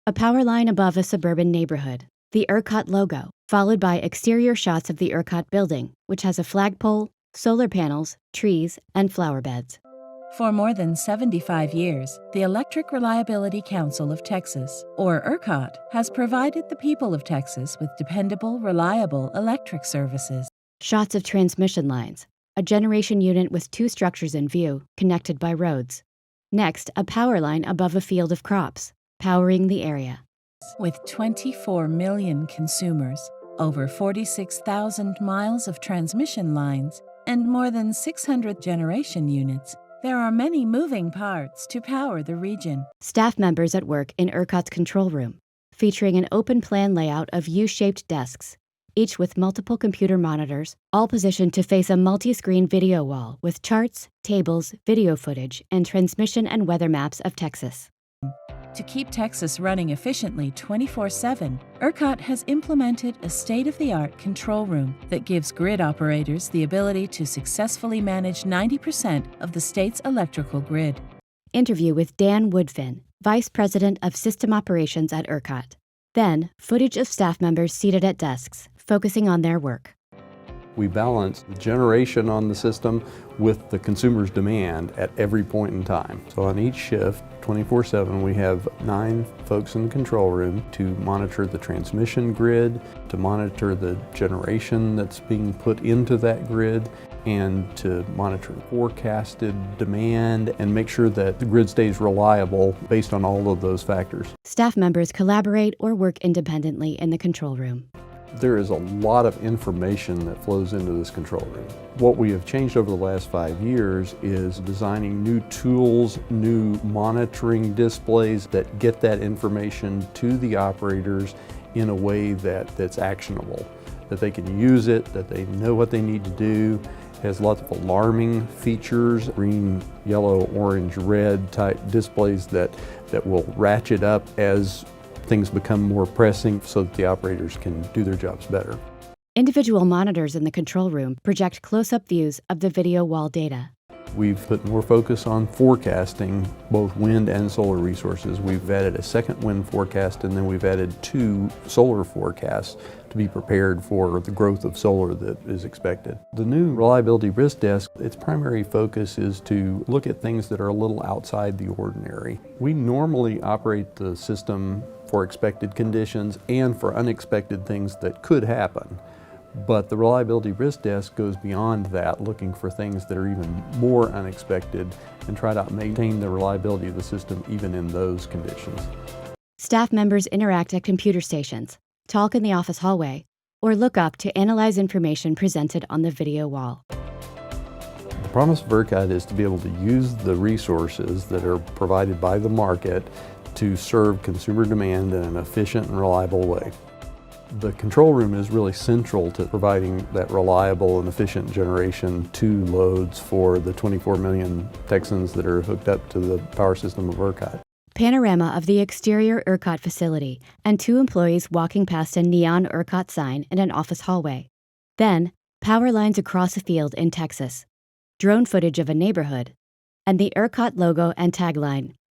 A power line above a suburban neighborhood. The ERCOT logo, followed by exterior shots of the ERCOT building, which has a flagpole, solar panels, trees, and flower beds. For more than 75 years, the Electric Reliability Council of Texas, or ERCOT, has provided the people of Texas with dependable, reliable electric services. Shots of transmission lines, a generation unit with two structures in view, connected by roads. Next, a power line above a field of crops, powering the area. With 24 million consumers, over 46,000 miles of transmission lines, and more than 600 generation units, there are many moving parts to power the region. Staff members at work in ERCOT's control room, featuring an open plan layout of U-shaped desks, each with multiple computer monitors, all positioned to face a multi-screen video wall with charts, tables, video footage, and transmission and weather maps of Texas. To keep Texas running efficiently 24/7, ERCOT has implemented a state-of-the-art control room that gives grid operators the ability to successfully manage 90% of the state's electrical grid. Interview with Dan Woodfin, Vice President of System Operations at ERCOT. Then, footage of staff members seated at desks, focusing on their work. We balance the generation on the system with the consumer's demand at every point in time. So on each shift, 24/7, we have 9 folks in the control room to monitor the transmission grid, to monitor the generation that's being put into that grid, and to monitor forecasted demand and make sure that the grid stays reliable based on all of those factors. Staff members collaborate or work independently in the control room. There is a lot of information that flows into this control room. What we have changed over the last 5 years is designing new tools, new monitoring displays that get that information to the operators in a way that's actionable, that they can use it, that they know what they need to do. It has lots of alarming features, green, yellow, orange, red type displays that will ratchet up as things become more pressing so that the operators can do their jobs better. Individual monitors in the control room project close-up views of the video wall data. We've put more focus on forecasting both wind and solar resources. We've added a second wind forecast, and then we've added 2 solar forecasts to be prepared for the growth of solar that is expected. The new Reliability Risk Desk, its primary focus is to look at things that are a little outside the ordinary. We normally operate the system for expected conditions and for unexpected things that could happen. But the Reliability Risk Desk goes beyond that, looking for things that are even more unexpected and try to maintain the reliability of the system even in those conditions. Staff members interact at computer stations, talk in the office hallway, or look up to analyze information presented on the video wall. The promise of ERCOT is to be able to use the resources that are provided by the market to serve consumer demand in an efficient and reliable way. The control room is really central to providing that reliable and efficient generation to loads for the 24 million Texans that are hooked up to the power system of ERCOT. Panorama of the exterior ERCOT facility and 2 employees walking past a neon ERCOT sign in an office hallway. Then, power lines across a field in Texas, drone footage of a neighborhood, and the ERCOT logo and tagline,